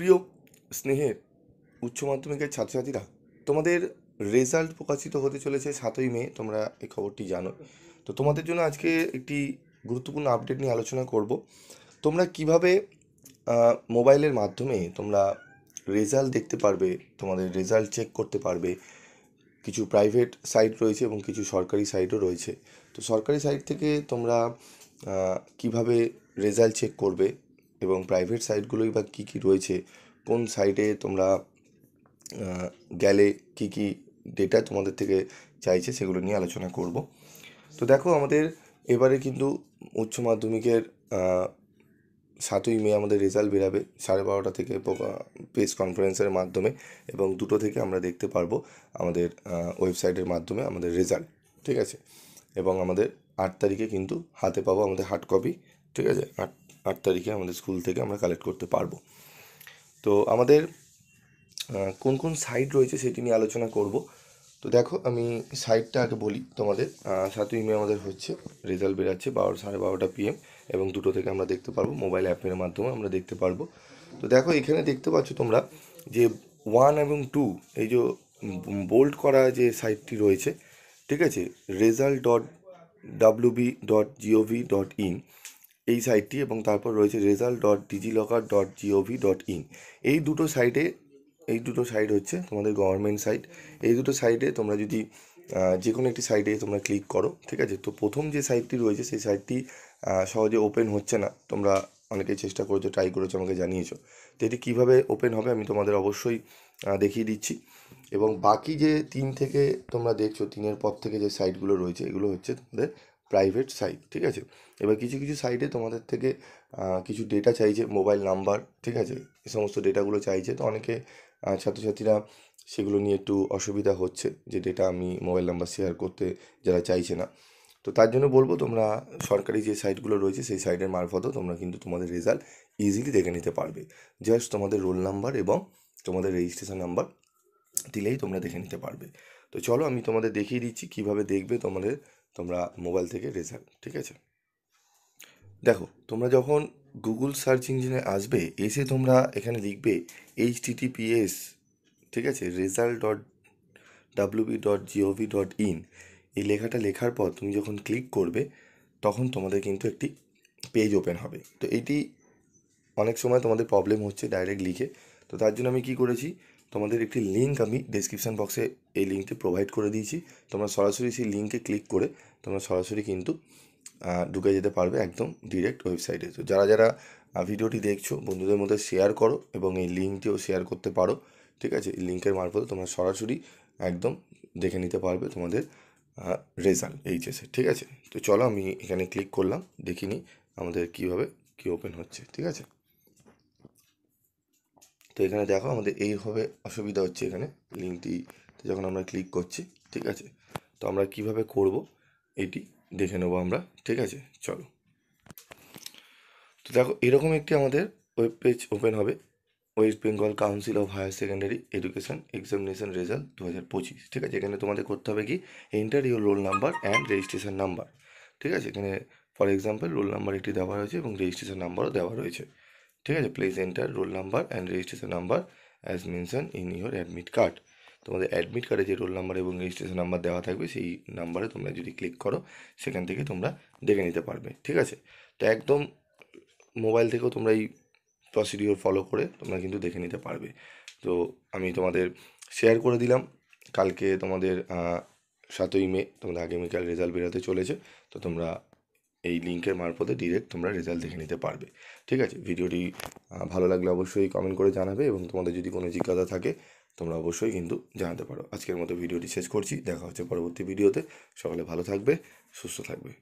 প্রিয় স্নেহের উচ্চ মাধ্যমিকের ছাত্রছাত্রীরা, তোমাদের রেজাল্ট প্রকাশিত হতে চলেছে 7ই মে। তোমরা এই খবরটি জানো। তো তোমাদের জন্য আজকে একটি গুরুত্বপূর্ণ আপডেট নিয়ে আলোচনা করব। তোমরা কিভাবে মোবাইলের মাধ্যমে তোমরা রেজাল্ট দেখতে পারবে, তোমাদের রেজাল্ট চেক করতে পারবে। কিছু প্রাইভেট সাইট রয়েছে এবং কিছু সরকারি সাইটও রয়েছে। তো সরকারি সাইট থেকে তোমরা কিভাবে রেজাল্ট চেক করবে এবং প্রাইভেট সাইটগুলোই বা কী কী রয়েছে, কোন সাইটে তোমরা গেলে কী কী ডেটা তোমাদের থেকে চাইছে, সেগুলো নিয়ে আলোচনা করব। তো দেখো, আমাদের এবারে কিন্তু উচ্চ মাধ্যমিকের 7ই মে আমাদের রেজাল্ট বেরাবে 12:30 থেকে প্রেস কনফারেন্সের মাধ্যমে, এবং 2টো থেকে আমরা দেখতে পারবো আমাদের ওয়েবসাইটের মাধ্যমে আমাদের রেজাল্ট। ঠিক আছে, এবং আমাদের 8 তারিখে কিন্তু হাতে পাবো আমাদের হার্ড কপি। ঠিক আছে, 8 তারিখে আমাদের স্কুল থেকে আমরা কালেক্ট করতে পারবো। তো আমাদের কোন কোন সাইট রয়েছে সেটি নিয়ে আলোচনা করব। তো দেখো, আমি সাইটটা আগে বলি তোমাদের। 7ই মে আমাদের হচ্ছে রেজাল্ট বেরাচ্ছে 12:30 PM, এবং 2টো থেকে আমরা দেখতে পারবো মোবাইল অ্যাপের মাধ্যমে আমরা দেখতে পারবো। তো দেখো, এখানে দেখতে পাচ্ছ তোমরা যে 1 এবং 2, এই যে বোল্ড করা যে সাইটটি রয়েছে, ঠিক আছে, result.wb.gov.in এই সাইটটি, এবং তারপর রয়েছে result.digilokar.gov.in। এই দুটো সাইট হচ্ছে তোমাদের গভর্নমেন্ট সাইট। এই দুটো সাইটে তোমরা যদি যে কোনো একটি সাইটে তোমরা ক্লিক করো, ঠিক আছে। তো প্রথম যে সাইটটি রয়েছে সেই সাইটটি সহজে ওপেন হচ্ছে না। তোমরা অনেকেই চেষ্টা করেছো, ট্রাই করেছো, আমাকে জানিয়েছো। তো এটি কীভাবে ওপেন হবে আমি তোমাদের অবশ্যই দেখিয়ে দিচ্ছি। এবং বাকি যে 3 থেকে তোমরা দেখছো, 3-এর পর থেকে যে সাইটগুলো রয়েছে, এগুলো হচ্ছে তোমাদের প্রাইভেট সাইট। ঠিক আছে, এবার কিছু কিছু সাইটে তোমাদের থেকে কিছু ডেটা চাইছে, মোবাইল নাম্বার, ঠিক আছে, এই সমস্ত ডেটাগুলো চাইছে। তো অনেকে ছাত্রছাত্রীরা সেগুলো নিয়ে একটু অসুবিধা হচ্ছে, যে ডেটা আমি মোবাইল নাম্বার শেয়ার করতে যারা চাইছে না। তো তার জন্য বলবো, তোমরা সরকারি যে সাইটগুলো রয়েছে সেই সাইটের মারফতও তোমরা কিন্তু তোমাদের রেজাল্ট ইজিলি দেখে নিতে পারবে। জাস্ট তোমাদের রোল নাম্বার এবং তোমাদের রেজিস্ট্রেশন নাম্বার দিলেই তোমরা দেখে নিতে পারবে। তো চলো, আমি তোমাদের দেখিয়ে দিচ্ছি কিভাবে দেখবে তোমরা মোবাইল থেকে রেজাল্ট। ঠিক আছে, দেখো, তোমরা যখন গুগল সার্চ ইঞ্জিনে আসবে, এসে তোমরা এখানে লিখবে https, ঠিক আছে, result.wb.gov.in। এই লেখাটা লেখার পর তুমি যখন ক্লিক করবে, তখন তোমাদের কিন্তু একটি পেজ ওপেন হবে। তো এইটি অনেক সময় তোমাদের প্রবলেম হচ্ছে ডাইরেক্ট লিখে। তো তার জন্য আমি কী করেছি, তোমাদের একটি লিঙ্ক আমি ডেসক্রিপশান বক্সে এই লিঙ্কটি প্রোভাইড করে দিয়েছি। তোমরা সরাসরি সেই লিঙ্কে ক্লিক করে তোমরা সরাসরি কিন্তু ঢুকে যেতে পারবে একদম ডিরেক্ট ওয়েবসাইটে। তো যারা যারা ভিডিওটি দেখছো, বন্ধুদের মধ্যে শেয়ার করো এবং এই লিঙ্কটিও শেয়ার করতে পারো। ঠিক আছে, এই লিঙ্কের মারফতে তোমরা সরাসরি একদম দেখে নিতে পারবে তোমাদের রেজাল্ট এইচএসে। ঠিক আছে, তো চলো, আমি এখানে ক্লিক করলাম, দেখিনি আমাদের কীভাবে কী ওপেন হচ্ছে। ঠিক আছে, তো এখানে দেখো আমাদের এইভাবে অসুবিধা হচ্ছে। এখানে লিঙ্কটিতে যখন আমরা ক্লিক করছি, ঠিক আছে, তো আমরা কিভাবে করব এটি দেখে নেবো আমরা। ঠিক আছে, চলো। তো দেখো, এরকম একটি আমাদের ওয়েব পেজ ওপেন হবে, West Bengal council of higher secondary education examination result 2025। ঠিক আছে, এখানে তোমাদের করতে হবে কি, enter your roll number and registration number. ঠিক আছে, এখানে ফর এক্সাম্পল রোল নাম্বার একটি দেওয়া রয়েছে এবং রেজিস্ট্রেশন নাম্বারও দেওয়া রয়েছে। ঠিক আছে, please enter role number and registration number as mention in your admit card. তোমাদের অ্যাডমিট কার্ডে যে রোল নাম্বার এবং রেজিস্ট্রেশন নাম্বার দেওয়া থাকবে, সেই নাম্বারে তোমরা যদি ক্লিক করো, সেখান থেকে তোমরা দেখে নিতে পারবে। ঠিক আছে, তো একদম মোবাইল থেকেও তোমরা এই প্রসিডিওর ফলো করে তোমরা কিন্তু দেখে নিতে পারবে। তো আমি তোমাদের শেয়ার করে দিলাম। কালকে তোমাদের 7ই মে তোমাদের আগামীকাল রেজাল্ট বেরোতে চলেছে। তো তোমরা এই লিঙ্কের মারফতে ডিরেক্ট তোমরা রেজাল্ট দেখে নিতে পারবে। ঠিক আছে, ভিডিওটি ভালো লাগলে অবশ্যই কমেন্ট করে জানাবে, এবং তোমাদের যদি কোনো জিজ্ঞাসা থাকে তোমরা অবশ্যই কিন্তু জানাতে পারো। আজকের মতো ভিডিওটি শেষ করছি, দেখা হচ্ছে পরবর্তী ভিডিওতে। সকলে ভালো থাকবে, সুস্থ থাকবে।